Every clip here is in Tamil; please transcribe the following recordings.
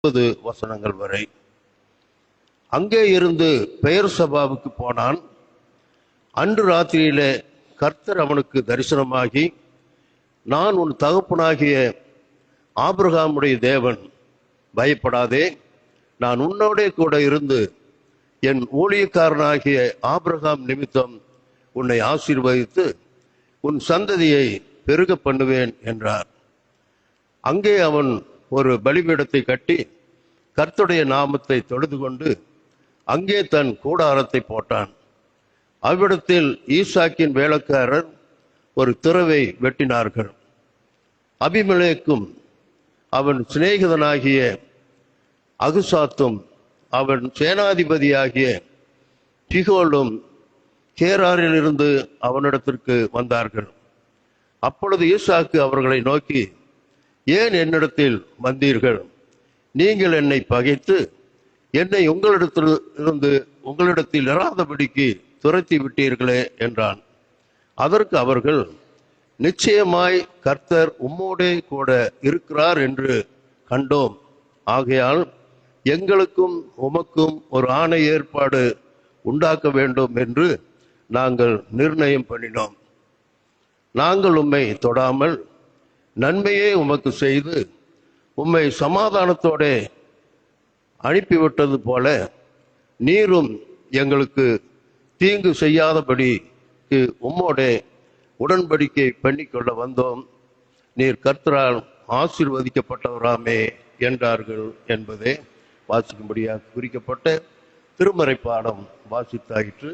வசனங்கள் வரை. அங்கே இருந்து பெயர் சபாவுக்கு போனான். அன்று ராத்திரியிலே கர்த்தர் அவனுக்கு தரிசனமாகி, நான் உன் தகப்பனாகிய ஆபிரகாமுடைய தேவன், பயப்படாதே, நான் உன்னோடே கூட இருந்து என் ஊழியக்காரனாகிய ஆபிரகாம் நிமித்தம் உன்னை ஆசீர்வதித்து உன் சந்ததியை பெருக பண்ணுவேன் என்றார். அங்கே அவன் ஒரு பலிபீடத்தை கட்டி கர்த்தருடைய நாமத்தை தொழுது கொண்டு அங்கே தன் கூடாரத்தை போட்டான். அவ்விடத்தில் ஈசாக்கின் வேலைக்காரர் ஒரு திறவை வெட்டினார்கள். அபிமெலேக்கும் அவன் சிநேகிதனாகிய அகுசாத்தும் அவன் சேனாதிபதியாகிய பிகோலும் கேராரிலிருந்து அவனிடத்திற்கு வந்தார்கள். அப்பொழுது ஈசாக்கு அவர்களை நோக்கி, ஏன் என்னிடத்தில் வந்தீர்கள்? நீங்கள் என்னை பகைத்து என்னை உங்களிடத்தில் இராதபடிக்கு துரத்தி விட்டீர்களே என்றான். அதற்கு அவர்கள், நிச்சயமாய் கர்த்தர் உம்மோடே கூட இருக்கிறார் என்று கண்டோம். ஆகையால் எங்களுக்கும் உமக்கும் ஒரு ஆணை ஏற்பாடு உண்டாக்க வேண்டும் என்று நாங்கள் நிர்ணயம் பண்ணினோம். நாங்கள் உம்மை தொடாமல் நன்மையே உமக்கு செய்து உம்மை சமாதானத்தோட அனுப்பிவிட்டது போல நீரும் எங்களுக்கு தீங்கு செய்யாதபடிக்கு உம்மோட உடன்படிக்கை பண்ணிக்கொள்ள வந்தோம். நீர் கர்த்தரால் ஆசீர்வதிக்கப்பட்டவராமே என்றார்கள் என்பதே வாசிக்கும்படியாக குறிக்கப்பட்ட திருமறை பாடம் வாசித்தாயிற்று.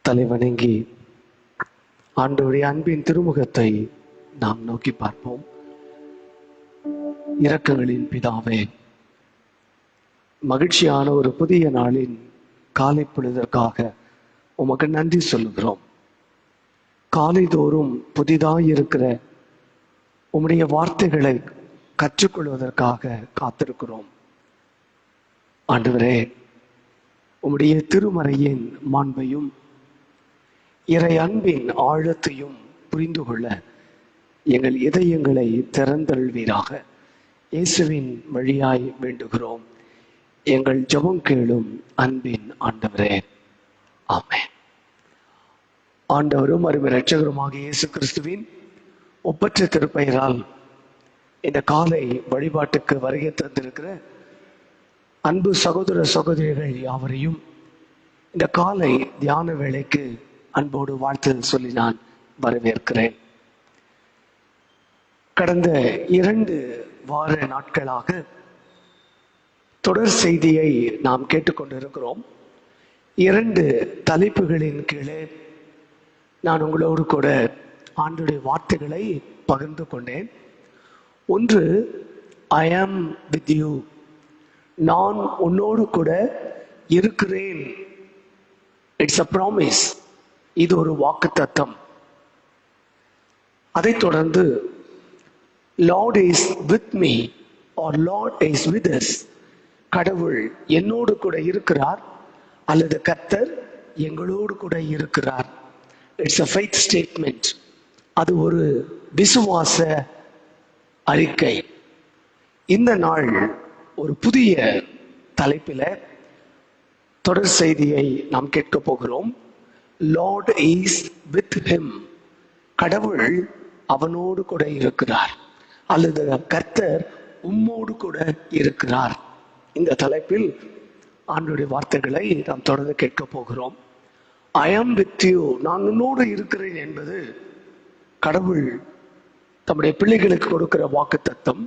தலைவணங்கி ஆண்டவருடைய அன்பின் திருமுகத்தை நாம் நோக்கி பார்ப்போம். இரக்கங்களின் பிதாவே, மகிழ்ச்சியான ஒரு புதிய நாளின் காலை பொழுதற்காக உமக்கு நன்றி சொல்லுகிறோம். காலைதோறும் புதிதாய் இருக்கிற உம்முடைய வார்த்தைகளை கற்றுக்கொள்வதற்காக காத்திருக்கிறோம். ஆண்டவரே, உம்முடைய திருமறையின் மாண்பையும் இறை அன்பின் ஆழத்தையும் புரிந்து கொள்ள எங்கள் இதயங்களை திறந்தள்வீராக. இயேசுவின் வழியாய் வேண்டுகிறோம். எங்கள் ஜெபம் கேளும் அன்பின் ஆண்டவரே, ஆமென். ஆண்டவரும் அருமை இரட்சகருமாக இயேசு கிறிஸ்துவின் ஒப்பற்ற திருப்பெயரால் இந்த காலை வழிபாட்டுக்கு வருகை தந்திருக்கிற அன்பு சகோதர சகோதரிகள் யாவரையும் இந்த காலை தியான வேளைக்கு அன்போடு வாழ்த்து சொல்லி நான் வரவேற்கிறேன். கடந்த 2 வார நாட்களாக தொடர் செய்தியை நாம் கேட்டுக்கொண்டிருக்கிறோம். 2 தலைப்புகளின் கீழே நான் உங்களோடு கூட ஆண்டவருடைய வார்த்தைகளை பகிர்ந்து கொண்டேன். ஒன்று, ஐ ஆம் வித் யூ, நான் உன்னோடு கூட இருக்கிறேன். இட்ஸ் அ ப்ராமிஸ், இது ஒரு வாக்குத்தத்தம். அதைத் தொடர்ந்து Lord is with me or Lord is with us, கடவுள் என்னோடு கூட இருக்கிறார் அல்லது கர்த்தர் எங்களோடு கூட இருக்கிறார். இட்ஸ் அ ஃபெய்த் ஸ்டேட்மெண்ட், அது ஒரு விசுவாச அறிக்கை. இந்த நாள் ஒரு புதிய தலைப்பில் தொடர் செய்தியை நாம் கேட்க போகிறோம். லார்ட் இஸ் வித் ஹிம், கடவுள் அவனோடு கூட இருக்கிறார் அல்லது கர்த்தர் உம்மோடு கூட இருக்கிறார். இந்த தலைப்பில் ஆண்டவருடைய வார்த்தைகளை நாம் தொடர்ந்து கேட்க போகிறோம். ஐ ஆம் வித் யூ, நான் உன்னோடு இருக்கிறேன் என்பது கடவுள் தம்முடைய பிள்ளைகளுக்கு கொடுக்கிற வாக்குத்தத்தம்.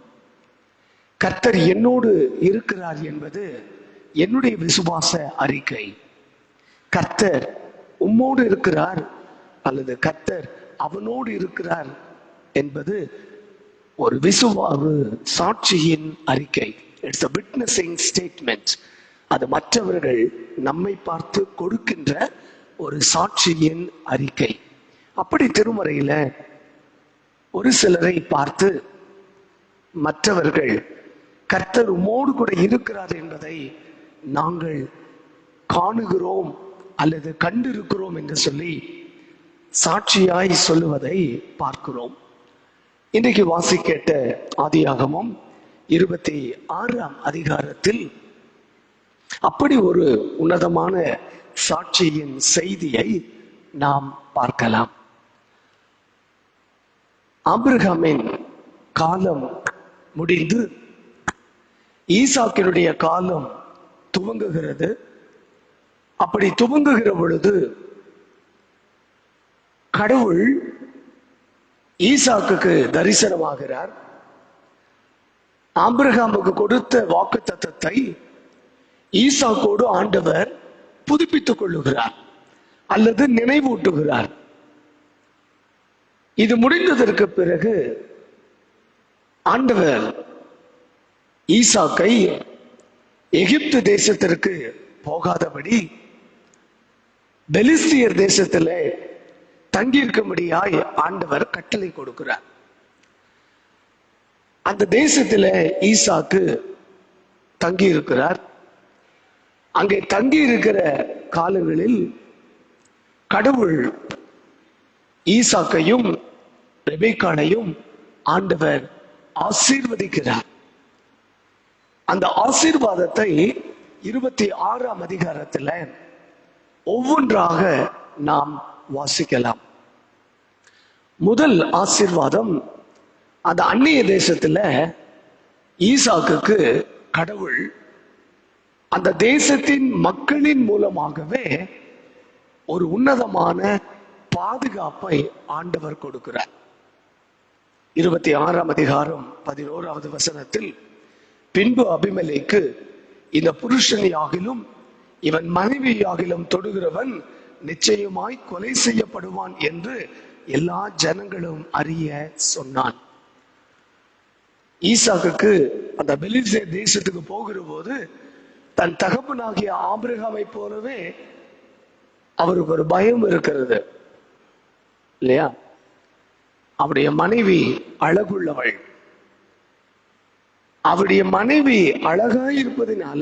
கர்த்தர் என்னோடு இருக்கிறார் என்பது என்னுடைய விசுவாச அறிக்கை. கர்த்தர் உம்மோடு இருக்கிறார் அல்லது கர்த்தர் அவனோடு இருக்கிறார் என்பது ஒரு விசுவாச சாட்சியின் அறிக்கை. It's a witnessing statement. அது மற்றவர்கள் நம்மை பார்த்து கொடுக்கின்ற ஒரு சாட்சியின் அறிக்கை. அப்படி திருமறையில ஒரு சிலரை பார்த்து மற்றவர்கள் கர்த்தர் உம்மோடு கூட இருக்கிறார் என்பதை நாங்கள் காணுகிறோம் அல்லது கண்டிருக்கிறோம் என்று சொல்லி சாட்சியாய் சொல்லுவதை பார்க்கிறோம். இன்றைக்கு வாசிக்கேட்ட ஆதியாகமம் 26ஆம் அதிகாரத்தில் அப்படி ஒரு உன்னதமான சாட்சியின் செய்தியை நாம் பார்க்கலாம். ஆபிரகாமின் காலம் முடிந்து ஈசாக்கினுடைய காலம் துவங்குகிறது. அப்படி துவங்குகிற பொழுது கடவுள் ஈசாக்குக்கு தரிசனமாகிறார். ஆபிரகாமுக்கு கொடுத்த வாக்குத்தத்தத்தை ஈசாக்கோடு ஆண்டவர் புதுப்பித்துக் கொள்ளுகிறார் அல்லது நினைவூட்டுகிறார். இது முடிந்ததற்கு பிறகு ஆண்டவர் ஈசாக்கை எகிப்து தேசத்திற்கு போகாதபடி பெலிஸ்தியர் தேசத்திலே தங்கியிருக்கும்படியாய் ஆண்டவர் கட்டளை கொடுக்கிறார். அந்த தேசத்திலே ஈசாக்கு தங்கியிருக்கிறார். அங்கே தங்கி இருக்கிற காலங்களில் கடவுள் ஈசாக்கையும் ரெபேக்காளையும் ஆண்டவர் ஆசீர்வதிக்கிறார். அந்த ஆசீர்வாதத்தை 26ஆம் அதிகாரத்தில் ஒவ்வொன்றாக நாம் வாசிக்கலாம். முதல் ஆசீர்வாதம், அந்த அந்நிய தேசத்துல ஈசாக்குக்கு கடவுள் அந்த தேசத்தின் மக்களின் மூலமாகவே ஒரு உன்னதமான பாதுகாப்பை ஆண்டவர் கொடுக்கிறார். 26ஆம் அதிகாரம் 11வது வசனத்தில், பின்பு அபிமெலேக்கு, இந்த புருஷனையாகிலும் இவன் மனைவியாகிலும் தொடுகிறவன் நிச்சயமாய் கொலை செய்யப்படுவான் என்று எல்லா ஜனங்களும் அறிய சொன்னான். ஈசாக்குக்கு அந்த பெலிஸ்தேர் தேசத்துக்கு போகிற போது தன் தகப்பனாகிய ஆபிரகாமை போலவே அவருக்கு ஒரு பயம் இருக்கிறது இல்லையா? அவருடைய மனைவி அழகுள்ளவள். அவருடைய மனைவி அழகாய் இருப்பதினால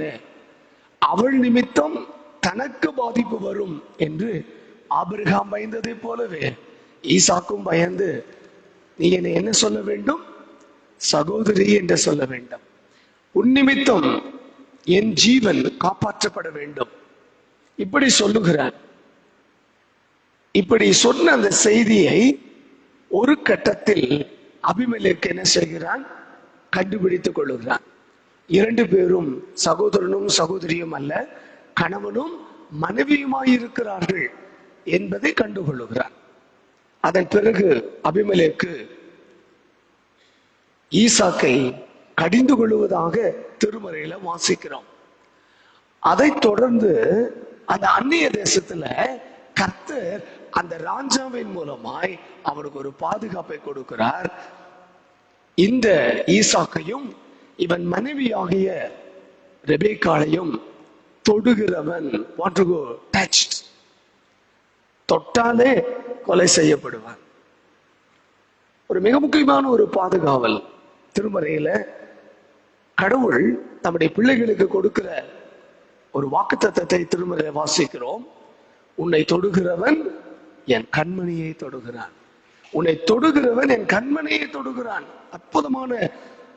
அவள் நிமித்தம் தனக்கு பாதிப்பு வரும் என்று ஆபிரகாம் பயந்ததை போலவே ஈசாக்கும் பயந்து, நீ என்னை என்ன சொல்ல வேண்டும்? சகோதரி என்று சொல்ல வேண்டும். உன் நிமித்தம் என் ஜீவன் காப்பாற்றப்பட வேண்டும், இப்படி சொல்லுகிறார். இப்படி சொன்ன அந்த செய்தியை ஒரு கட்டத்தில் அபிமெலேக்கு என்ன செய்கிறான்? கண்டுபிடித்துக் கொள்ளுகிறான். 2 பேரும் சகோதரனும் சகோதரியும் அல்ல, கணவனும் மனைவியுமாய் இருக்கிறார்கள் என்பதை கண்டுகொள்ளுகிறான். அதன் பிறகு அபிமெலேக்கு ஈசாக்கை கடிந்து கொள்வதாக திருமறையில வாசிக்கிறோம். அதை தொடர்ந்து அந்த அந்நிய தேசத்துல கர்த்தர் அந்த ராஜாவின் மூலமாய் அவனுக்கு ஒரு பாதுகாப்பை கொடுக்கிறார். இந்த ஈசாக்கையும் இவன் மனைவியாகிய ரெபேக்காளையும் தொடுகிறவன், want to go touched, தொட்டாலே கொலை செய்யப்படுவான். ஒரு மிக முக்கியமான ஒரு பாதுகாவல் திருமறையில கடவுள் நம்முடைய பிள்ளைகளுக்கு கொடுக்கிற ஒரு வாக்குத்தத்தத்தை திருமறையில வாசிக்கிறோம். உன்னை தொடுகிறவன் என் கண்மணியை தொடுகிறான், உன்னை தொடுகிறவன் என் கண்மணியை தொடுகிறான். அற்புதமான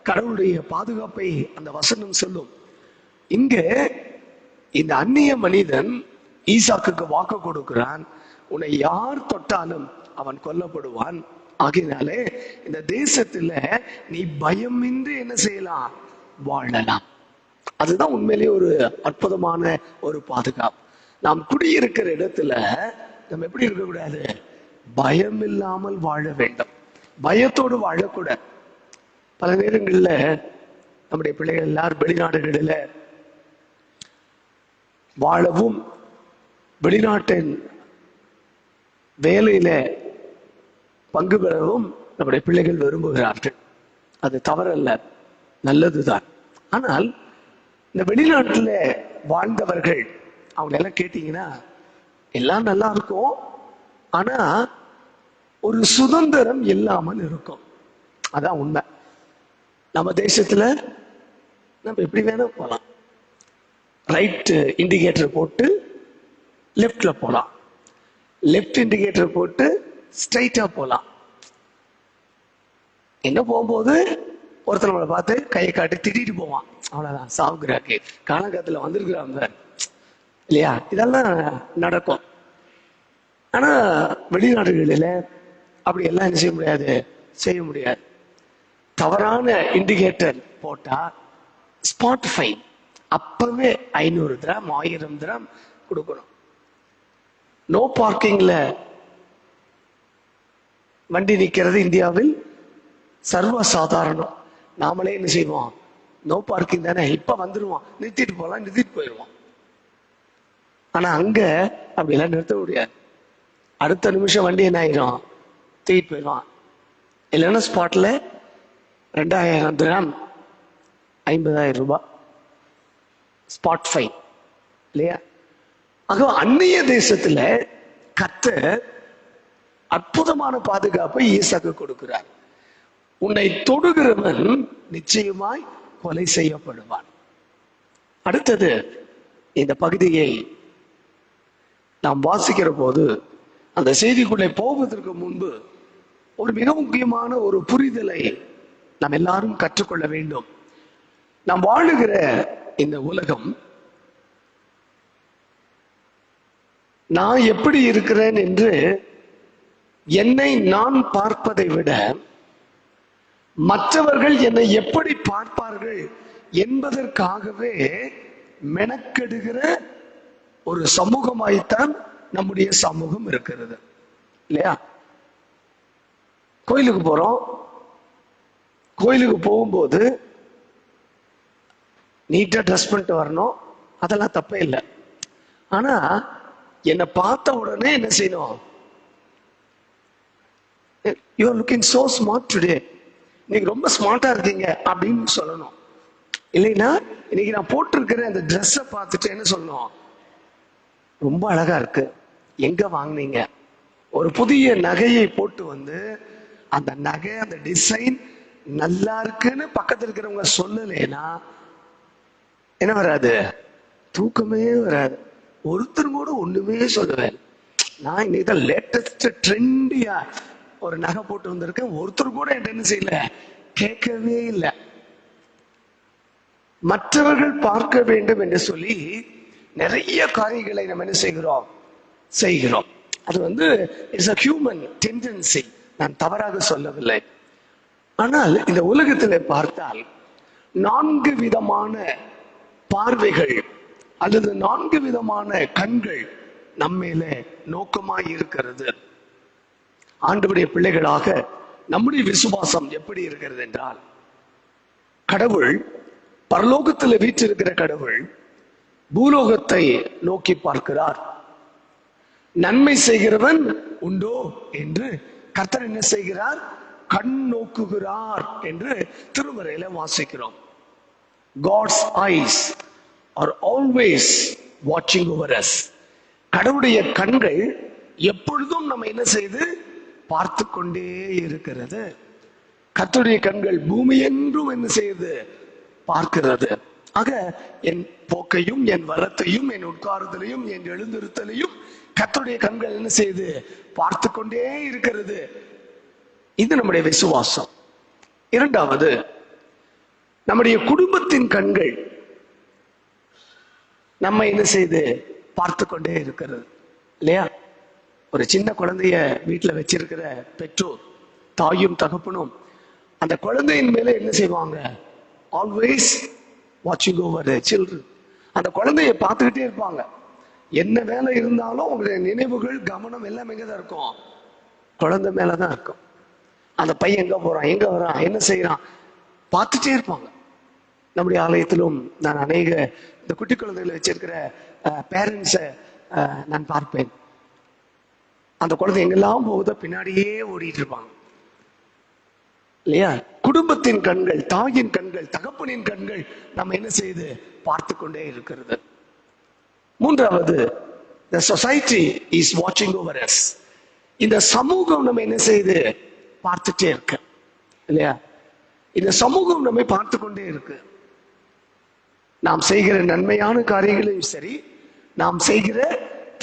கடவுளுடைய பாதுகாப்பை அந்த வசனம் சொல்லும். இங்க இந்த அந்நிய மனிதன் ஈசாக்குக்கு வாக்கு கொடுக்கிறான், உன்னை யார் தொட்டாலும் அவன் கொல்லப்படுவான். ஆகையினாலே இந்த தேசத்துல நீ பயமின்றி என்ன செய்யலாம்? வாழலாம். அதுதான் உண்மையிலேயே ஒரு அற்புதமான ஒரு பாதுகாப்பு. நாம் குடியிருக்கிற இடத்துல நம்ம எப்படி இருக்கக்கூடாது? பயம் இல்லாமல் வாழ வேண்டும், பயத்தோடு வாழக்கூடாது. பல நேரங்கள்ல நம்முடைய பிள்ளைகள் எல்லாரும் வெளிநாடுகளில் வாழவும் வெளிநாட்டின் வேலையில பங்கு பெறவும் நம்முடைய பிள்ளைகள் விரும்புகிறார்கள். அது தவறல்ல, நல்லதுதான். ஆனால் இந்த வெளிநாட்டில் வாழ்ந்தவர்கள் அவங்க எல்லாம் கேட்டீங்கன்னா எல்லாம் நல்லா இருக்கும், ஆனா ஒரு சுதந்திரம் இல்லாமல் இருக்கும். அதான் உண்மை. நம்ம தேசத்துல நம்ம எப்படி வேணா போகலாம், ரைட் இண்டிகேட்டர் போட்டு லெஃப்ட்ல போலாம், லெஃப்ட் இண்டிகேட்டர் போட்டு ஸ்ட்ரைட்டா போலாம். என்ன போகும்போது ஒருத்தர் நம்மளை பார்த்து கையை காட்டி திட்டிட்டு போவான், அவ்வளவுதான் சாவுகிறாக்கு காலங்காலத்துல வந்திருக்கிறாங்க இல்லையா, இதெல்லாம் நடக்கும். ஆனா வெளிநாடுகளில அப்படி எல்லாம் என்ன செய்ய முடியாது, செய்ய முடியாது. தவறான இண்டிகேட்டர் போட்டா ஸ்பாட் ஃபைன், அப்பவே 500 திராம் 1000 திராம் கொடுக்கணும். நோ பார்க்கிங்ல வண்டி நிக்கிறது இந்தியாவில் சர்வ சாதாரணம். நாமளே என்ன செய்வோம், நோ பார்க்கிங் தானே, இப்ப வந்துருவோம், நிறுத்திட்டு போலாம், நிறுத்திட்டு போயிடுவோம். ஆனா அங்க அப்படி எல்லாம் நிறுத்த முடியாது. அடுத்த நிமிஷம் வண்டி என்ன ஆயிடும், தூக்கிட்டு போயிடுவான். இல்லைன்னா ஸ்பாட்ல 2000 திராம் 50,000 ரூபாய் ஸ்பாட் ஃபைன் இல்லையா. ஆக அந்நிய தேசத்துல கர்த்தர் அற்புதமான பாதுகாப்பை ஈசாக்கு கொடுக்கிறார். உன்னை தொடுகிறவன் நிச்சயமாய் கொலை செய்யப்படுவான். அடுத்தது, இந்த பகுதியை நாம் வாசிக்கிற போது அந்த செய்திக்குள்ளே போவதற்கு முன்பு ஒரு மிக முக்கியமான ஒரு புரிதலை நாம் எல்லாரும் கற்றுக்கொள்ள வேண்டும். நாம் வாழுகிற இந்த உலகம் நான் எப்படி இருக்கிறேன் என்று என்னை நான் பார்ப்பதை விட மற்றவர்கள் என்னை எப்படி பார்ப்பார்கள் என்பதற்காகவே மெனக்கெடுகிற ஒரு சமூகமாய்த்தான் நம்முடைய சமூகம் இருக்கிறது இல்லையா. கோயிலுக்கு போறோம், கோயிலுக்கு போகும்போது நீட்டா ட்ரெஸ் பண்ணிட்டு வரணும், அதெல்லாம் தப்பே இல்லை. ஆனா என்னை பார்த்த உடனே என்ன செய்யணும், you are looking so smart today, நீங்க ரொம்ப ஸ்மார்ட்டா இருக்கீங்க அப்படின்னு சொல்லணும். இல்லைன்னா இன்னைக்கு நான் போட்டிருக்கிற அந்த ட்ரெஸ்ஸை பார்த்துட்டு என்ன சொல்லணும், ரொம்ப அழகா இருக்கு, எங்க வாங்கினீங்க. ஒரு புதிய நகையை போட்டு வந்து அந்த நகை அந்த டிசைன் நல்லா இருக்குன்னு பக்கத்துல இருக்கிறவங்க சொல்லலைன்னா என்ன வராது, தூக்கமே வராது. ஒருத்தர் கூட ஒண்ணுமே சொல்லுவேன், நான் இன்னைக்கு லேட்டஸ்ட் ட்ரெண்டியா ஒரு நகை போட்டு வந்திருக்கேன், ஒருத்தர் கூட என்ன செய்யல, கேட்கவே இல்லை. மற்றவர்கள் பார்க்க வேண்டும் என்று சொல்லி நிறைய காரியங்களை நம்ம என்ன செய்கிறோம். அது வந்து இட்ஸ் a human tendency, நான் தவறாக சொல்லவில்லை. ஆனால் இந்த உலகத்தில் பார்த்தால் 4 விதமான பார்வைகள் அல்லது 4 விதமான கண்கள் நம்மேல நோக்கமாய் இருக்கிறது. ஆண்டவருடைய பிள்ளைகளாக நம்முடைய விசுவாசம் எப்படி இருக்கிறது என்றால், கடவுள் பரலோகத்தில் வீற்றிருக்கிற கடவுள் பூலோகத்தை நோக்கி பார்க்கிறார். நன்மை செய்கிறவன் உண்டோ என்று கர்த்தர் என்ன செய்கிறார், கண் நோக்குகிறார் என்று திருமறையில வாசிக்கிறோம். God's eyes are always watching over us. கடவுளுடைய கண்கள் எப்பொழுதும் நம்ம என்ன செய்து பார்த்து கொண்டே இருக்கிறது. கர்த்தருடைய கண்கள் பூமி என்றும் என்ன செய்யுது, பார்க்கிறது. ஆக என் போக்கையும் என் வரத்தையும் என் உட்காருதலையும் என் எழுந்திருத்தலையும் கர்த்தருடைய கண்கள் என்ன செய்து பார்த்து கொண்டே இருக்கிறது. இது நம்முடைய விசுவாசம். இரண்டாவது, நம்முடைய குடும்பத்தின் கண்கள் நம்ம என்ன செய்து பார்த்து கொண்டே இருக்கிறது இல்லையா. ஒரு சின்ன குழந்தைய வீட்டுல வச்சிருக்கிற பெற்றோர், தாயும் தகப்பனும் அந்த குழந்தையின் மேல என்ன செய்வாங்க, ஆல்வேஸ் வாட்சிங் ஓவர் தி சில்ட்ரன். அந்த குழந்தைய பார்த்துக்கிட்டே இருப்பாங்க. என்ன வேலை இருந்தாலும் உங்களுடைய நினைவுகள் கவனம் எல்லாம் எங்கதான் இருக்கும், குழந்தை மேலதான் இருக்கும். அந்த பையன் எங்க போறான், எங்க வரான், என்ன செய்யறான் பார்த்துட்டே இருப்பாங்க. நம்முடைய ஆலயத்திலும் நான் அநேக இந்த குட்டி குழந்தைகளை வச்சிருக்கிற பேரண்ட்ஸை நான் பார்ப்பேன். அந்த குழந்தை எங்கெல்லாம் போகுதோ பின்னாடியே ஓடிட்டு இருப்பாங்க இல்லையா. குடும்பத்தின் கண்கள், தாயின் கண்கள், தகப்பனின் கண்கள் நம்ம என்ன செய்து பார்த்து கொண்டே இருக்கிறது. மூன்றாவது, the society is watching over us. இந்த சமூகம் நம்ம என்ன செய்து பார்த்துட்டே இருக்கு இல்லையா. இந்த சமூகம் நம்மை பார்த்து கொண்டே இருக்கு. நாம் செய்கிற நன்மையான காரியங்களையும் சரி, நாம் செய்கிற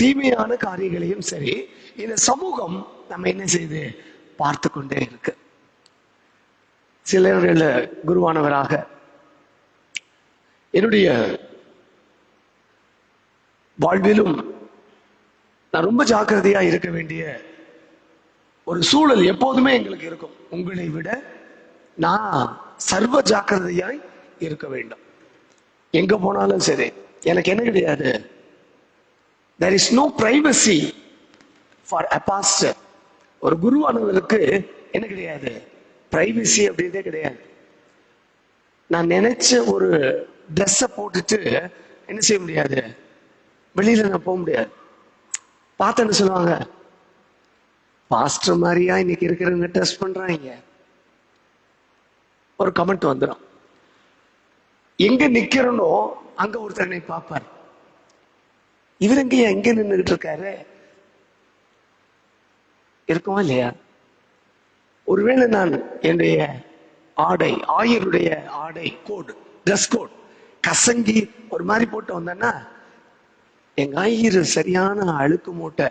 தீமையான காரியங்களையும் சரி இந்த சமூகம் நம்ம என்ன செய்து பார்த்து கொண்டே இருக்கு. சிலர்கள் குருவானவராக என்னுடைய வாழ்விலும் நான் ரொம்ப ஜாக்கிரதையா இருக்க வேண்டிய ஒரு சூழல் எப்போதுமே எங்களுக்கு இருக்கும். உங்களை விட நான் சர்வ ஜாக்கிரதையாய் இருக்க வேண்டும். எங்க போனாலும் சரி எனக்கு என்ன கிடையாது, there is no privacy for a pastor. ஒரு குருவானவருக்கு என்ன கிடையாது, பிரைவசி அப்படின்றதே கிடையாது. நான் நினைச்ச ஒரு ட்ரெஸ்ஸை போட்டுட்டு என்ன செய்ய முடியாது, வெளியில நான் போக முடியாது. பார்த்தேன்னு சொல்லுவாங்க, பாஸ்டர் மாதிரியா இன்னைக்கு இருக்கிறவங்க ட்ரெஸ் பண்றாங்க, ஒரு கமெண்ட் வந்துடும். எங்க நிக்கிறனோ அங்க ஒருத்தர் என்னை பார்ப்பார், இவர் எங்க நின்றுகிட்டு இருக்காரு, இருக்குமா இல்லையா? ஒருவேளை நான் என்னுடைய ஆடை, ஆயருடைய ஆடை கோட், ட்ரெஸ் கோட் கசங்கி ஒரு மாதிரி போட்டு வந்தேன்னா, எங்க ஆயர் சரியான அழுக்கு மூட்டை,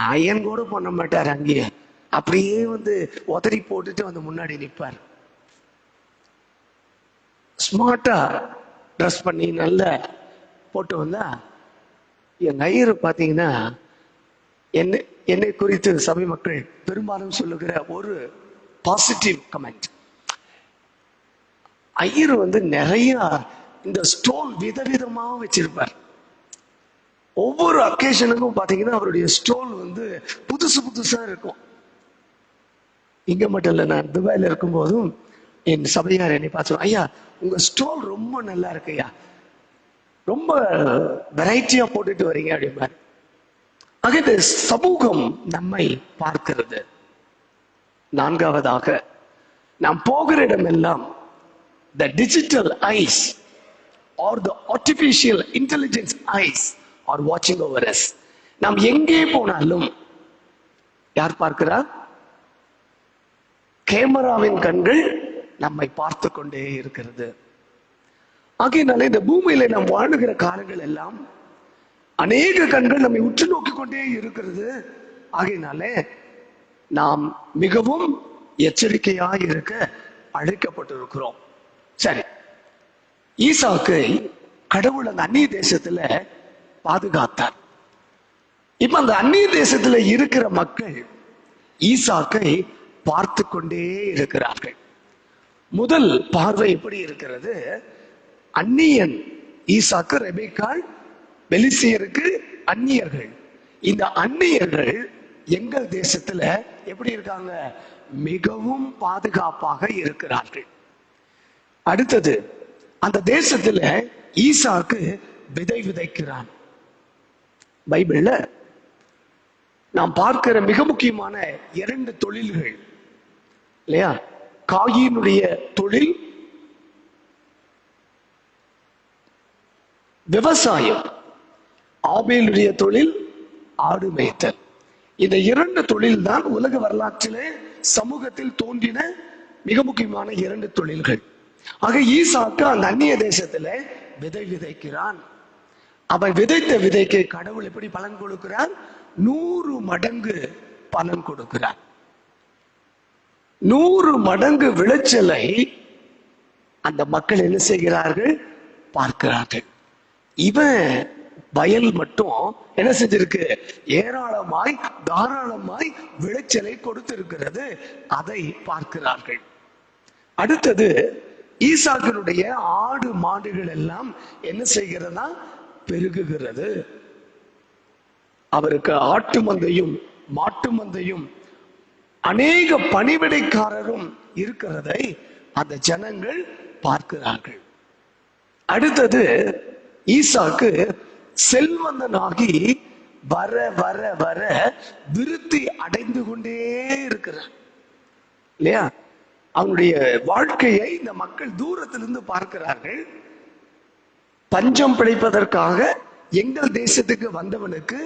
அயன் கூட பண்ண மாட்டார், அங்கேயே அப்படியே வந்து உதறி போட்டுட்டு வந்து முன்னாடி நிற்பார். ஸ்மார்ட்டா ட்ரெஸ் பண்ணி நல்ல போட்டு வந்தா என் ஐயர் பார்த்தீங்கன்னா என்னை குறித்து சபை மக்கள் பெரும்பாலும் சொல்லுகிற ஒரு பாசிட்டிவ் கமெண்ட், ஐயர் வந்து நிறைய இந்த ஸ்டோல் விதவிதமா வச்சிருப்பார். ஒவ்வொரு அக்கேஷனுக்கும் பாத்தீங்கன்னா அவருடைய ஸ்டோல் வந்து புதுசு புதுசா இருக்கும். இங்க மட்டும் இல்ல, நான் துபாயில இருக்கும் போதும் என் சபையார் என்னை பார்த்து, ஐயா உங்க ஸ்டோல் ரொம்ப நல்லா இருக்கு ஐயா, ரொம்ப வெரைட்டியா போட்டுட்டு வரீங்க அப்படிம்பாரு. ஆக இந்த சமூகம் நம்மை பார்க்கிறது. நான்காவதாக, நாம் போகிற இடமெல்லாம் the digital eyes or the artificial intelligence eyes are watching over us. நாம் எங்கே போனாலும் யார் பார்க்கிறார்? கேமராவின் கண்கள் நம்மை பார்த்து கொண்டே இருக்கிறது. ஆகையினால இந்த பூமியில நாம் வாழுகிற காலங்கள் எல்லாம் அநேக கண்கள் நம்மை உற்று நோக்கி கொண்டே இருக்கிறது. ஆகையினாலே நாம் மிகவும் எச்சரிக்கையாக இருக்க அழைக்கப்பட்டிருக்கிறோம். சரி, ஈசாக்கை கடவுள் அந்த அந்நிய தேசத்துல பாதுகாத்தார். இப்ப அந்த அந்நிய தேசத்துல இருக்கிற மக்கள் ஈசாக்கை பார்த்து கொண்டே இருக்கிறார்கள். முதல் பார்வை எப்படி இருக்கிறது? அந்நியன் ஈசாக்கு, ரெபேக்காள் பெலிசியருக்கு அந்நியர்கள். இந்த அந்நியர்கள் எங்கள் தேசத்துல எப்படி இருக்காங்க? மிகவும் பாதுகாப்பாக இருக்கிறார்கள். அடுத்தது, அந்த தேசத்துல ஈசாக்கு விதை விதைக்கிறான். பைபிள்ல நாம் பார்க்கிற மிக முக்கியமான 2 தொழில்கள் இல்லையா? காயினுடைய தொழில் விவசாயம், ஆபேலுடைய தொழில் ஆடு மேய்த்தல். இந்த 2 தொழில் தான் உலக வரலாற்றிலே சமூகத்தில் தோன்றின மிக முக்கியமான 2 தொழில்கள். ஆக ஈசாக்கு அந்த அந்நிய தேசத்துல விதை விதைக்கிறான். அவன் விதைத்த விதைக்கு கடவுள் எப்படி பலன் கொடுக்கிறார்? 100 மடங்கு பலன் கொடுக்கிறார். 100 மடங்கு விளைச்சலை அந்த மக்கள் என்ன செய்கிறார்கள்? பார்க்கிறார்கள். இவன் வயல் மட்டும் என்ன செஞ்சிருக்கு? ஏராளமாய் தாராளமாய் விளைச்சலை கொடுத்திருக்கிறது. அதை பார்க்கிறார்கள். அடுத்தது, ஈசாக்கினுடைய ஆடு மாடுகள் எல்லாம் என்ன செய்கிறதா? பெருகுகிறது. அவருக்கு ஆட்டு மந்தையும் மாட்டு மந்தையும் அநேக பணிவிடைக்காரரும் இருக்கிறதை அந்த ஜனங்கள் பார்க்கிறார்கள். அடுத்தது, ஈசாக்கு செல்வந்தனாகி வர வர வர விருத்தி அடைந்து கொண்டே இருக்கிறான் இல்லையா? அவனுடைய வாழ்க்கையை இந்த மக்கள் தூரத்திலிருந்து பார்க்கிறார்கள். பஞ்சம் பிழைப்பதற்காக எங்கள் தேசத்துக்கு வந்தவனுக்கு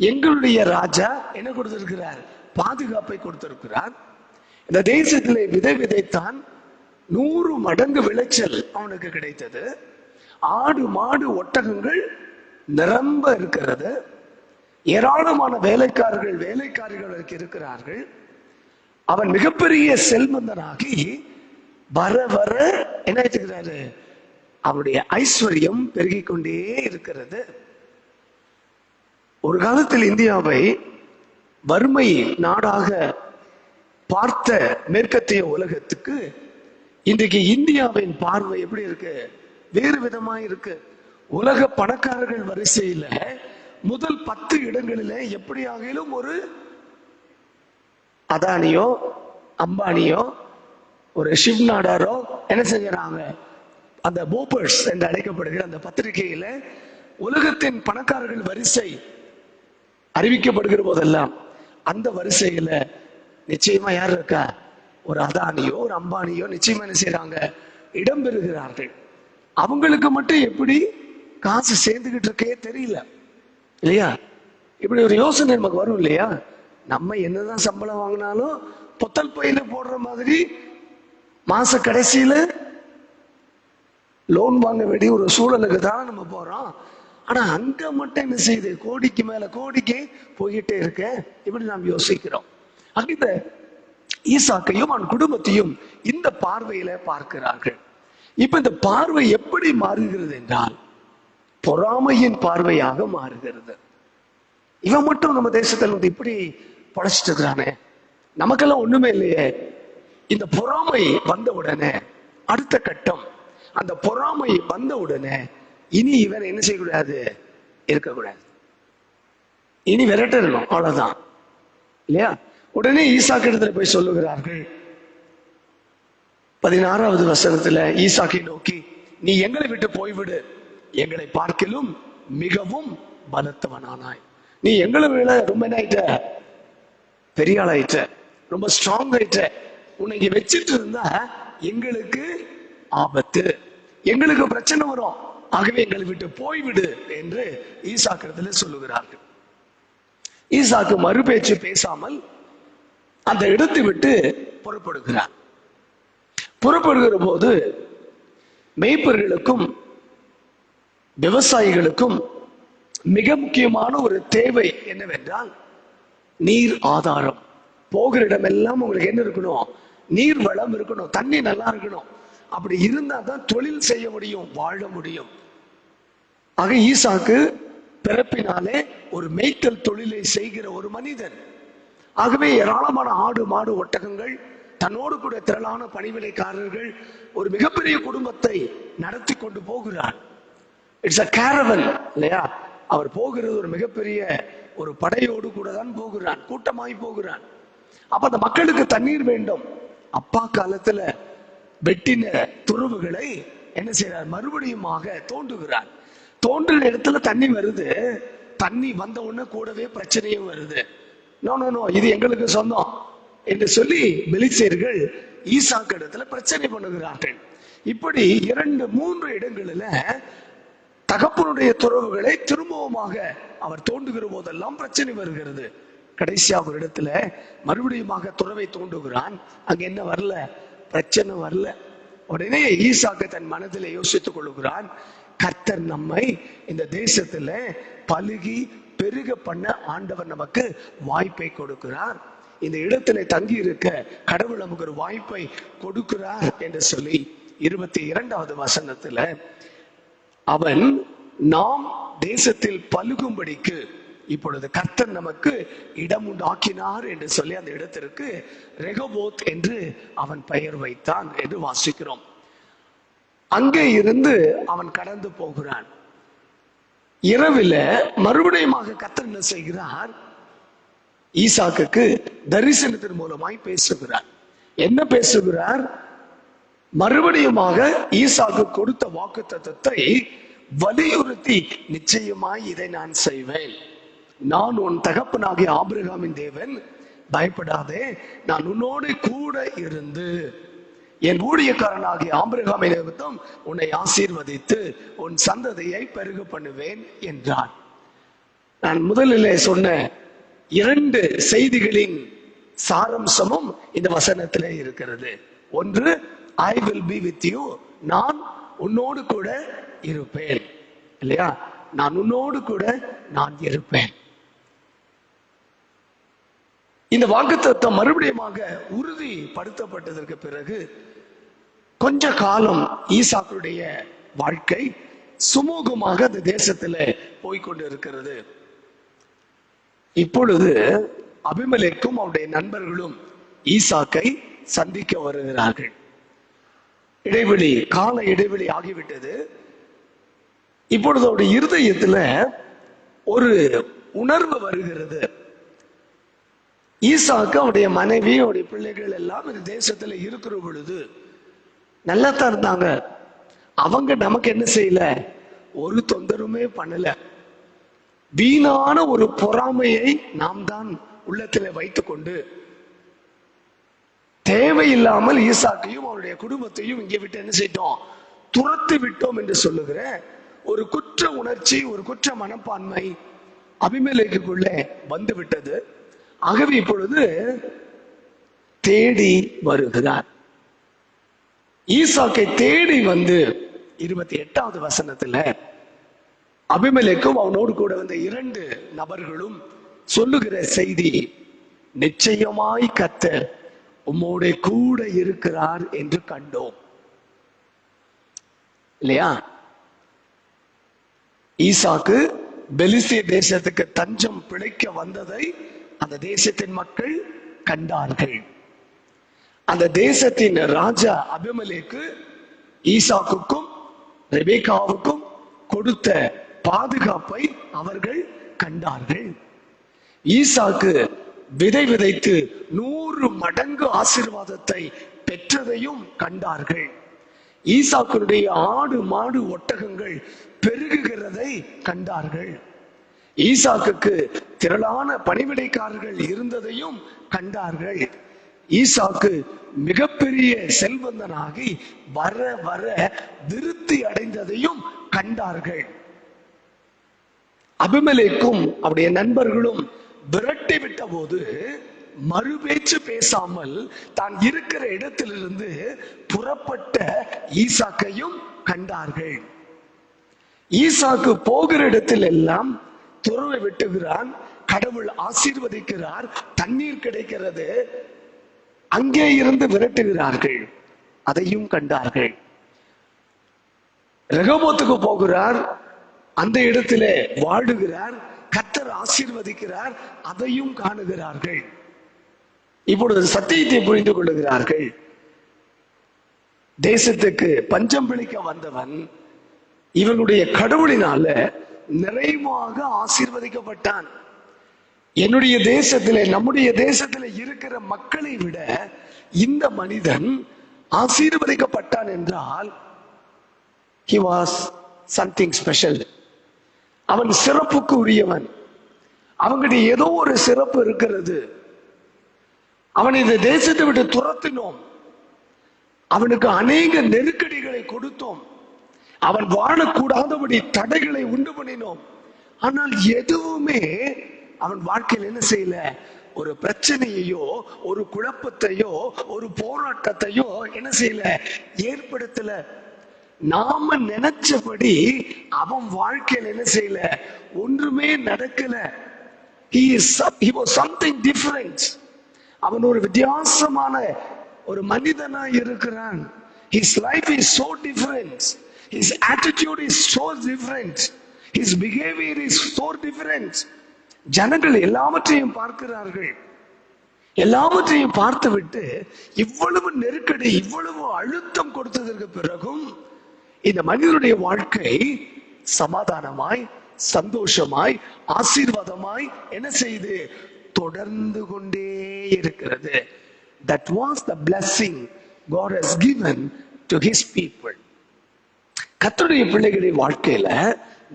எங்களுடைய ராஜா என்ன கொடுத்திருக்கிறார்? பாதுகாப்பை கொடுத்திருக்கிறார். இந்த தேசத்திலே விதை விதைத்தான், 100 மடங்கு விளைச்சல் அவனுக்கு கிடைத்தது. ஆடு மாடு ஒட்டகங்கள் நிரம்ப இருக்கிறது. ஏராளமான வேலைக்காரிகளுக்கு இருக்கிறார்கள். அவன் மிகப்பெரிய செல்வந்தனாகி வர வர என்ன ஆயிட்டுக்கிறாரு, அவனுடைய ஐஸ்வர்யம் பெருகிக் கொண்டே இருக்கிறது. ஒரு காலத்தில் இந்தியாவை வறுமை நாடாக பார்த்த மேற்கத்திய உலகத்துக்கு இன்றைக்கு இந்தியாவின் பார்வை எப்படி இருக்கு? வேறு விதமா இருக்கு. உலக பணக்காரர்கள் வரிசையில முதல் 10 இடங்களில எப்படி ஆகிலும் ஒரு அதானியோ அம்பானியோ ஒரு ஷிவ் நாடாரோ என்ன செஞ்சாங்க, அந்த போபர்ஸ் என்று அழைக்கப்படுகிற அந்த பத்திரிகையில உலகத்தின் பணக்காரர்கள் வரிசை அறிவிக்கப்படுகிற போதெல்லாம் அந்த வரிசையில நிச்சயமா யார் இருக்கா? ஒரு அதானியோ ஒரு அம்பானியோ நிச்சயமா என்ன செய்யறாங்க, இடம் பெறுகிறார்கள். அவங்களுக்கு மட்டும் எப்படி காசு சேர்ந்துகிட்டு இருக்கே தெரியல இல்லையா? இப்படி ஒரு யோசனை நமக்கு வரும் இல்லையா? நம்ம என்னதான் சம்பளம் வாங்கினாலும் பொத்தல் பையில போடுற மாதிரி மாச கடைசியில லோன் வாங்க வேண்டிய ஒரு சூழலுக்கு தான் நம்ம போறோம். ஆனா அங்க மட்டும் என்ன செய்யுது, கோடிக்கு மேல கோடிக்கு போயிட்டே இருக்க. இப்படி நாம் யோசிக்கிறோம். இந்த ஈசாக்கையும் அவன் குடும்பத்தையும் இந்த பார்வையில பார்க்கிறார்கள். இப்ப இந்த பார்வை எப்படி மாறுகிறது என்றால் பொறாமையின் பார்வையாக மாறுகிறது. இவன் மட்டும் நம்ம தேசத்துல வந்து இப்படி படைச்சிட்டு இருக்கிறானே, நமக்கெல்லாம் ஒண்ணுமே இல்லையே. இந்த பொறாமை வந்த உடனே அடுத்த கட்டம், அந்த பொறாமை வந்த உடனே இனி இவன் என்ன செய்யக்கூடாது, இருக்கக்கூடாது, இனி விரட்டணும், அவ்வளவுதான் இல்லையா? உடனே ஈசாக்கு இடத்துல போய் சொல்லுகிறார்கள். 16வது வசனத்துல ஈசாக்கை நோக்கி, நீ எங்களை விட்டு போய்விடு, எங்களை பார்க்கிலும் மிகவும் பலத்தவனானாய். நீ எங்களை விட ரொம்ப என்ன ஆயிட்ட, பெரிய ஆளாயிட்ட, ரொம்ப ஸ்ட்ராங் ஆயிட்ட. உன்னை இங்க வச்சுட்டு இருந்தா எங்களுக்கு ஆபத்து, எங்களுக்கு பிரச்சனை வரும். ஆகவே எங்களை விட்டு போய்விடு என்று ஈசாக்கு இடத்துல சொல்லுகிறார்கள். ஈசாக்கு மறுபேச்சு பேசாமல் அந்த இடத்தை விட்டு புறப்படுகிறார். புறப்படுகிற போது மேய்ப்பர்களுக்கும் விவசாயிகளுக்கும் மிக முக்கியமான ஒரு தேவை என்னவென்றால் நீர் ஆதாரம். போகிற இடமெல்லாம் உங்களுக்கு என்ன இருக்கணும், நீர் வளம் இருக்கணும், தண்ணி நல்லா இருக்கணும். அப்படி இருந்தா தான் தொழில் செய்ய முடியும், வாழ முடியும். ஆக ஈசாக்கு பிறப்பினாலே ஒரு மேய்த்தல் தொழிலை செய்கிற ஒரு மனிதன். ஆகவே ஏராளமான ஆடு மாடு ஒட்டகங்கள், தன்னோடு கூட திரளான பணிவிடைக்காரர்கள், ஒரு மிகப்பெரிய குடும்பத்தை நடத்தி கொண்டு போகிறார். இட்ஸ் அ கேரவன் இல்லையா? அவர் போகிறது ஒரு மிகப்பெரிய ஒரு படையோடு கூட தான் போகிறான், கூட்டமாய் போகிறான். அப்ப அந்த மக்களுக்கு தண்ணீர் வேண்டும். அப்பா காலத்துல வெட்டின துறவுகளை என்ன செய்யறார், மறுபடியுமாக தோண்டுகிறார். தோன்றின இடத்துல தண்ணி வருது. தண்ணி வந்த உடனே கூடவே பிரச்சனையும் வருது. நோ நோ நோ, இது எங்களுக்கு சொந்தம் என்று சொல்லி பெலிஸ்தர்கள் ஈசாக்கு இடத்துல பிரச்சனை பண்ணுகிறார்கள். இப்படி 2-3 இடங்களில தகப்பனுடைய துறவுகளை திரும்பவுமாக அவர் தோண்டுகிற போதெல்லாம் பிரச்சனை வருகிறது. கடைசியாக ஒரு இடத்துல மறுபடியுமாக துறவை தோண்டுகிறான். அங்க என்ன வரல, பிரச்சனை வரல. உடனே ஈசாக்கு தன் மனதில் யோசித்துக் கொள்ளுகிறான், கர்த்தர் நம்மை இந்த தேசத்துல பலுகி பெருக பண்ண ஆண்டவர் நமக்கு வாய்ப்பை கொடுக்கிறார். இந்த இடத்துல தங்கி இருக்க கடவுள் நமக்கு ஒரு வாய்ப்பை கொடுக்கிறார் என்று சொல்லி 22வது வசனத்துல அவன் நாம் தேசத்தில் பலுகும்படிக்கு இப்பொழுது கர்த்தர் நமக்கு இடம் உண்டாக்கினார் என்று சொல்லி அந்த இடத்திற்கு ரெகோபோத் என்று அவன் பெயர் வைத்தான் என்று வாசிக்கிறோம். அங்கே இருந்து அவன் கடந்து போகிறான். இரவில மறுபடியுமாக கர்த்தர் என்ன செய்கிறார், ஈசாக்குக்கு தரிசனத்தின் மூலமாய் பேசுகிறார். என்ன பேசுகிறார்? மறுபடியுமாக ஈசாக்கு கொடுத்த வாக்குத்தத்தத்தை வலியுறுத்தி, நிச்சயமாய் இதை நான் செய்வேன். நான் உன் தகப்பனாகிய ஆபிரகாமின் தேவன், பயப்படாதே, நான் உன்னோடு கூட இருந்து என் ஊழியக்காரனாகிய ஆபிரகாமின் நிமித்தம் உன்னை ஆசீர்வதித்து உன் சந்ததியை பெருக பண்ணுவேன் என்றான். நான் முதலிலே சொன்ன 2 செய்திகளின் சாரம்சமும் இந்த வசனத்திலே இருக்கிறது. ஒன்று, I will be with you, நான் உன்னோடு கூட இருப்பேன் இல்லையா? நான் உன்னோடு கூட நான் இருப்பேன். இந்த வாக்குத்தத்தம் மறுபடியுமாக உறுதிப்படுத்தப்பட்டதற்கு பிறகு கொஞ்ச காலம் ஈசாக்குடைய வாழ்க்கை சுமூகமாக அந்த தேசத்துல போய்கொண்டு இருக்கிறது. இப்பொழுது அபிமெலேக்கும் அவருடைய நண்பர்களும் ஈசாக்கை சந்திக்க வருகிறார்கள். கால இடைவெளி ஆகிவிட்டது. இப்பொழுது அவருடைய இருதயத்துல ஒரு உணர்வு வருகிறது. ஈசாக்கு அவருடைய மனைவி அவருடைய பிள்ளைகள் எல்லாம் இந்த தேசத்துல இருக்கிற பொழுது நல்லா தான் இருந்தாங்க. அவங்க நமக்கு என்ன செய்யல, ஒரு தொந்தரவுமே பண்ணல. வீணான ஒரு பொறாமையை நாம் தான் உள்ளத்துல வைத்துக் கொண்டு தேவையில்லாமல் ஈசாக்கையும் அவருடைய குடும்பத்தையும் இங்கே விட்டு என்ன செய்தோம், துரத்து விட்டோம் என்று சொல்லுகிற ஒரு குற்ற உணர்ச்சி, ஒரு குற்ற மனப்பான்மை அபிமெலேக்குள்ளே வந்து விட்டது. ஆகவே இப்பொழுது தேடி வருகிறார். ஈசாக்கை தேடி வந்து 28வது வசனத்துல அபிமெலேக்கும் அவனோடு கூட வந்த 2 நபர்களும் சொல்லுகிற செய்தி, நிச்சயமாய் கர்த்தர் உம்மோட கூட இருக்கிறார் என்று கண்டோம். இல்லையா? ஈசாக்கு பெலிஸ்திய தேசத்துக்கு தஞ்சம் பிழைக்க வந்ததை அந்த தேசத்தின் மக்கள் கண்டார்கள். அந்த தேசத்தின் ராஜா அபிமெலேக்கு ஈசாக்குக்கும் ரெபேக்காவுக்கும் கொடுத்த பாதுகாப்பை அவர்கள் கண்டார்கள். ஈசாக்கு விதை விதைத்து 100 மடங்கு ஆசீர்வாதத்தை பெற்றதையும் கண்டார்கள். ஈசாக்குடைய ஆடு மாடு ஒட்டகங்கள் பெருகுகிறதை கண்டார்கள். ஈசாக்குக்கு திரளான பணிவிடைக்காரர்கள் இருந்ததையும் கண்டார்கள். ஈசாக்கு மிகப்பெரிய செல்வந்தனாகி வர வர விருத்தி அடைந்ததையும் கண்டார்கள். அபிமெலேக்கும் அவருடைய நண்பர்களும் விரட்டி விட்ட போது மறுபேச்சு பேசாமல் தான் இருக்கிற இடத்திலிருந்து புறப்பட்ட ஈசாக்கையும் கண்டார்கள். ஈசாக்கு போகிற இடத்தில் எல்லாம் துறவை வெட்டுகிறான், கடவுள் ஆசீர்வதிக்கிறார், தண்ணீர் கிடைக்கிறது, அங்கே இருந்து விரட்டுகிறார்கள், அதையும் கண்டார்கள். ரெகோபோத்துக்கு போகிறார், அந்த இடத்திலே வாழுகிறார், கர்த்தர் ஆசீர்வதிக்கிறார், அதையும் காணுகிறார்கள். இப்பொழுது சத்தியத்தை புரிந்து கொள்ளுகிறார்கள். தேசத்துக்கு பஞ்சம் பிழைக்க வந்தவன் இவனுடைய கடவுளினால நிறைவாக ஆசீர்வதிக்கப்பட்டான். என்னுடைய தேசத்திலே, நம்முடைய தேசத்திலே இருக்கிற மக்களை விட இந்த மனிதன் ஆசீர்வதிக்கப்பட்டான் என்றால் he was something special. அவன் சிறப்புக்கு உரியவன். அவங்களுடைய ஏதோ ஒரு சிறப்பு இருக்கிறது. அவன் இந்த தேசத்தை விட்டு துரத்தினோம், அவனுக்கு அநேக நெருக்கடிகளை கொடுத்தோம், அவன் வாழக்கூடாதபடி தடைகளை உண்டு பண்ணினோம். ஆனால் எதுவுமே அவன் வாழ்க்கையில் என்ன செய்யல, ஒரு பிரச்சனையையோ ஒரு குழப்பத்தையோ ஒரு போராட்டத்தையோ என்ன செய்யல, ஏற்படுத்தல. நாம நினைச்சபடி அவன் வாழ்க்கையில் என்ன செய்யல, ஒன்றுமே நடக்கல. He was something different. அவன் ஒரு வித்தியாசமான ஒரு மனிதனா இருக்கிறான். His life is so different. His attitude is so different. His behavior is so different. ஜனங்கள் எல்லாவற்றையும் பார்க்கிறார்கள். எல்லாவற்றையும் பார்த்துவிட்டு இவ்வளவு நெருக்கடி, இவ்வளவு அழுத்தம் கொடுத்ததற்கு பிறகும் இந்த மனிதனுடைய வாழ்க்கை சமாதானமாய், சந்தோஷமாய், ஆசீர்வாதமாய் என்ன செய்து தொடர்ந்து கொண்டே இருக்கிறது. That was the blessing God has given to his people. கர்த்தருடைய பிள்ளைகளுடைய வாழ்க்கையில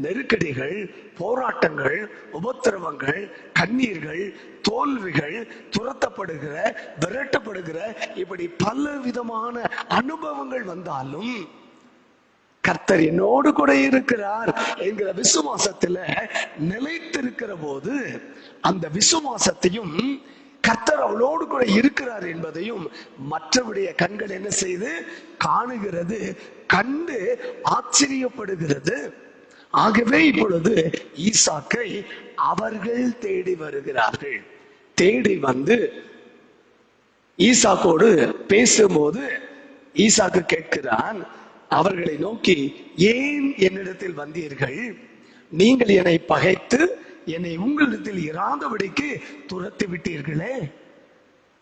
நெருக்கடிகள், போராட்டங்கள், உபத்திரவங்கள், கண்ணீர்கள், தோல்விகள், துரத்தப்படுகிற, விரட்டப்படுகிற, இப்படி பல விதமான அனுபவங்கள் வந்தாலும் கர்த்தர் என்னோடு கூட இருக்கிறார் என்கிற விசுவாசத்துல நிலைத்திருக்கிற போது அந்த விசுவாசத்தையும் கர்த்தர் அவளோடு கூட இருக்கிறார் என்பதையும் மற்றவருடைய கண்கள் என்ன செய்து காணுகிறது, கண்டு ஆச்சரியப்படுகிறது. ஆகவே இப்பொழுது ஈசாக்கை அவர்கள் தேடி வருகிறார்கள். தேடி வந்து ஈசாக்கோடு பேசும்போது ஈசாக்கு கேட்கிறான், அவர்களை நோக்கி, ஏன் என்னிடத்தில் வந்தீர்கள்? நீங்கள் என்னை பகைத்து என்னை உங்களிடத்தில் இராதபடிக்கு துரத்தி விட்டீர்களே.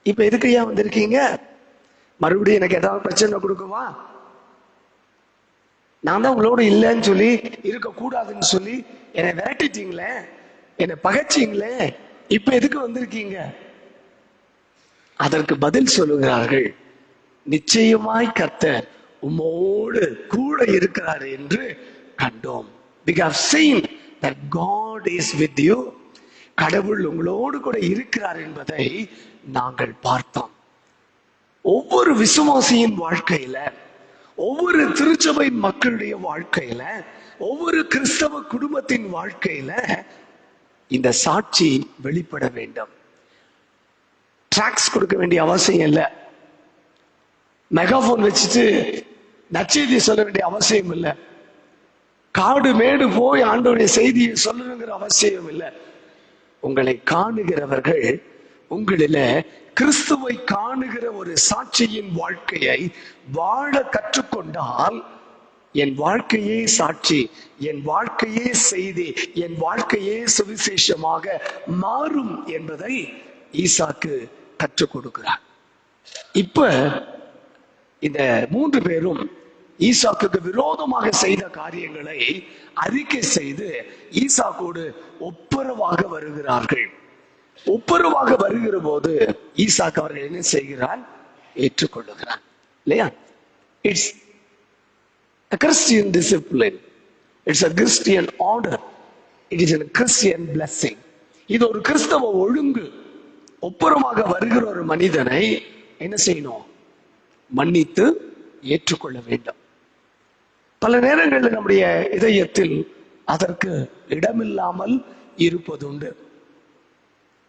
இப்ப எதுக்கு ஏன் வந்திருக்கீங்க? மறுபடியும் எனக்கு ஏதாவது பிரச்சனை கொடுக்குவா? நான் தான் உங்களோட இல்லைன்னு சொல்லி, இருக்க கூடாதுன்னு சொல்லி என்னை விரட்டிட்டீங்களே, என்னை பகைச்சீங்களே, இப்ப எதுக்கு வந்திருக்கீங்க? அதற்கு பதில் சொல்லுகிறார்கள், நிச்சயமாய் கர்த்தர் உம்மோடு கூட இருக்கிறார் என்று கண்டோம். We have seen that God is with you. கடவுள் உங்களோடு கூட இருக்கிறார் என்பதை நாங்கள் பார்த்தோம். ஒவ்வொரு விசுவாசியின் வாழ்க்கையில, ஒவ்வொரு திருச்சபை மக்களுடைய வாழ்க்கையில, ஒவ்வொரு கிறிஸ்தவ குடும்பத்தின் வாழ்க்கையில இந்த சாட்சி வெளிப்பட வேண்டும். டிராக்ஸ் கொடுக்க வேண்டிய அவசியம் இல்லை, மெகாபோன் வச்சுட்டு நற்செய்தி சொல்ல வேண்டிய அவசியம் இல்லை, காடு மேடு போய் ஆண்டவருடைய செய்தியை சொல்லணுங்கிற அவசியம் இல்லை. உங்களை காணுகிறவர்கள் உங்களில கிறிஸ்துவை காணுகிற ஒரு சாட்சியின் வாழ்க்கையை வாழ கற்றுக்கொண்டால், என் வாழ்க்கையே சாட்சி, என் வாழ்க்கையே செய்தி, என் வாழ்க்கையே சுவிசேஷமாக மாறும் என்பதை ஈசாக்கு கற்றுக் கொடுக்கிறார். இப்ப இந்த 3 பேரும் ஈசாக்குக்கு விரோதமாக செய்த காரியங்களை அறிக்கை செய்து ஈசாக்கோடு ஒப்புரவாக வருகிறார்கள். ஒப்புரவாக வருகிற போது ஈசாக்கு அவர்கள் என்ன செய்கிறான்? ஏற்றுக்கொள்ளுகிறான். இல்லையா? It's a Christian discipline, it's a Christian order, it is a Christian blessing. இது ஒரு கிறிஸ்தவ ஒழுங்கு. ஒப்புரமாக வருகிற ஒரு மனிதனை என்ன செய்யணும்? மன்னித்து ஏற்றுக்கொள்ள வேண்டும். பல நேரங்களில் நம்முடைய இதயத்தில் அதற்கு இடமில்லாமல் இருப்பதுண்டு,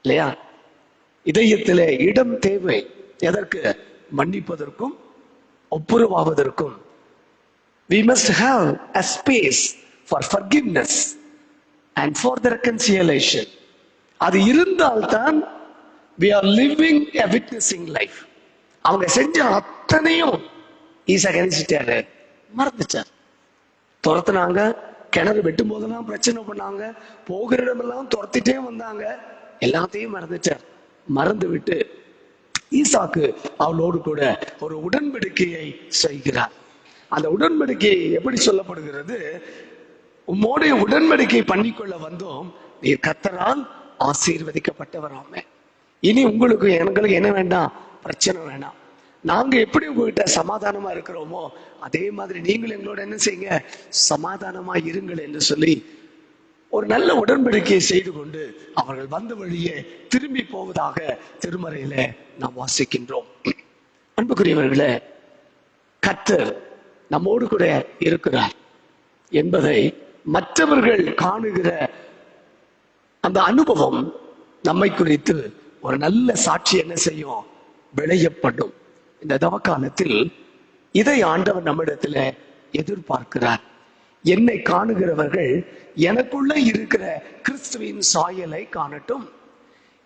இல்லையா? இதயத்திலே இடம் தேவை. எதற்கு? மன்னிப்பதற்கும் ஒப்புரவாவதற்கும். We must have a space for forgiveness and for the reconciliation. அது இருந்தால்தான் we are living a witnessing life. அவங்க செஞ்ச அத்தனையும் ஈசா கணிச்சிட்டாரு, மறந்துச்சார். துரத்துனாங்க, கிணறு வெட்டும் போதெல்லாம் பிரச்சனை பண்ணாங்க, போகிற இடமெல்லாம் துரத்திட்டே வந்தாங்க, எல்லாத்தையும் மறந்துச்சார். மறந்து விட்டு ஈசாக்கு அவளோடு கூட ஒரு உடன்படிக்கையை செய்கிறார். அந்த உடன்படிக்கை எப்படி சொல்லப்படுகிறது? உம்மோடைய உடன்படிக்கை பண்ணிக்கொள்ள வந்தோம், நீர் கர்த்தரால் ஆசீர்வதிக்கப்பட்டவராமே. இனி உங்களுக்கு எங்களுக்கு என்ன வேண்டாம்? பிரச்சனை வேண்டாம். நாங்க எப்படி உங்ககிட்ட சமாதானமா இருக்கிறோமோ அதே மாதிரி நீங்கள் எங்களோட என்ன செய்யுங்க? சமாதானமா இருங்கள் என்று சொல்லி ஒரு நல்ல உடன்படிக்கையை செய்து கொண்டு அவர்கள் வந்த வழியே திரும்பி போவதாக திருமறையில நாம் வாசிக்கின்றோம். அன்புக்குரியவர்களே, கர்த்தர் நம்மோடு கூட இருக்கிறார் என்பதை மற்றவர்கள் காணுகிற அந்த அனுபவம் நம்மை குறித்து ஒரு நல்ல சாட்சி என்ன செய்யும்? விளையப்படும். இந்த தவக்காலத்தில் இதை ஆண்டவர் நம்மிடத்துல எதிர்பார்க்கிறார். என்னை காணுகிறவர்கள் எனக்குள்ள இருக்கிற கிறிஸ்துவின் சாயலை காணட்டும்.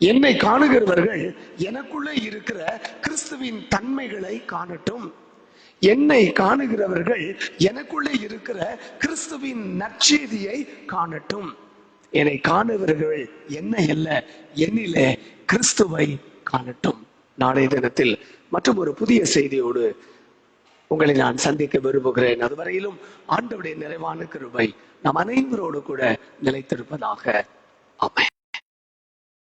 என்னை காணுகிறவர்கள் எனக்குள்ள இருக்கிற கிறிஸ்துவின் தன்மைகளை காணட்டும். என்னை காணுகிறவர்கள் எனக்குள்ளே இருக்கிற கிறிஸ்துவின் நற்செய்தியை காணட்டும். என்னை காணுகிறவர்கள் என்னை அல்ல, என்னிலே கிறிஸ்துவை காணட்டும். நாளைய தினத்தில் மற்றும் ஒரு புதிய செய்தியோடு உங்களை நான் சந்திக்க விரும்புகிறேன். அதுவரையிலும் ஆண்டவருடைய நிறைவான கிருபை நம் அனைவரோடு கூட நிலைத்திருப்பதாக. ஆமென்.